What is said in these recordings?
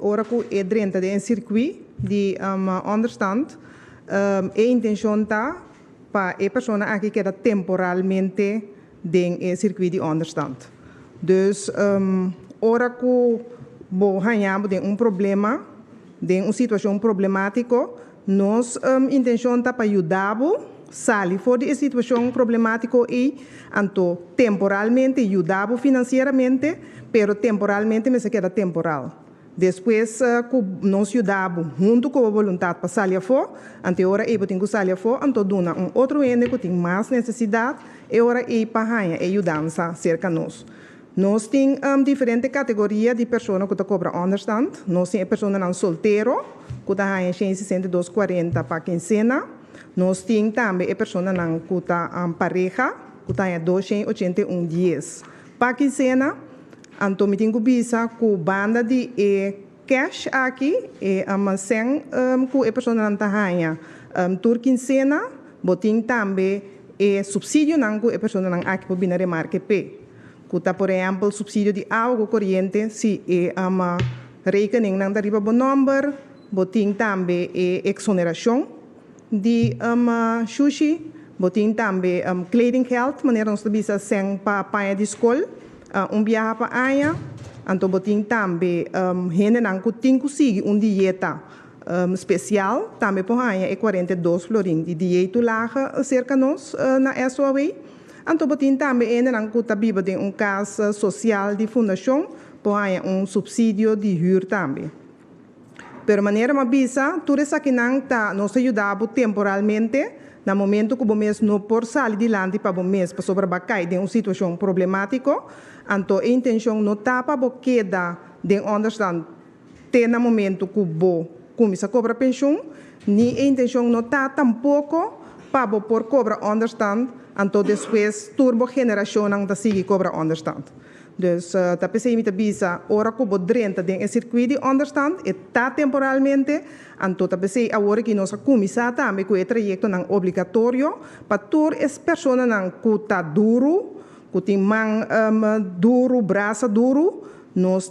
Ora que é dentro de um circuito de understand, a intenção está para a pessoa aqui que está temporalmente dentro do circuito de understand. Dus, ora que ganhamos de problema, de uma situação problemática, nossa intenção está para ajudar sair fora de situação problemática e, então, temporalmente ajudar financeiramente, pero temporalmente me se queda temporal. Depois, nós ajudamos junto com a vontade para sair fora, ante hora eu tenho que sair fora, então dona outro ente que tem mais necessidade, e hora eu para ajudar cerca de nós. Nós temos diferentes categorias de pessoas que cobram understand. Nós temos pessoas solteiras, que estão 62,40 para quincena. Nós temos também pessoas que estão pareja, que estão 281 dias para quincena. Então, eu tenho que pensar que a banda de cash aqui é sem que a pessoa não está por quincena, mas tem também subsídio que a pessoa não aqui para vir remarque P. Kuta, por exemplo, subsídio de água corrente, se é uma rekening não arriba bom número, botin também exoneração de sushi, botin também kledinggeld, maneira nós bisa sem para paia de escola, viagem para aia, então botin também gente não tem que seguir dieta especial, também por aia é 42 florin de dieta lá cerca nós na SOA. Então, também ainda que vive em casa social de fundação, põe subsídio de huur também. De maneira mais bisa, tudo isso que nos ajudava temporalmente, no momento que o mês não pode sair de lá para o mês para sobrebacar de uma situação problemática, então a intenção não está para queda de understand até no momento que o começa a cobrar pensão, nem a intenção não está tampouco para por cobrar understand. Então, depois, turbo geração não está seguindo cobra understand. Dus, tá pensei que bisa, ora que o drenta de circuito de understand, está temporalmente, então tá pensei agora que nós começar também com o trajeto não obrigatório, para todas as pessoas não que está duro, que tem mão duro, braço duro, nós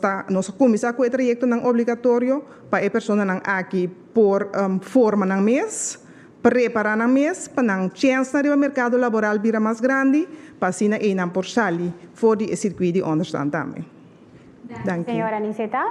começar com o trajeto não obrigatório, para a pessoa não aqui por forma não mês, preparar na mês para a chance do mercado laboral vir mais grande, para assim não por sair fora do circuito de understand também. Señora Niceta.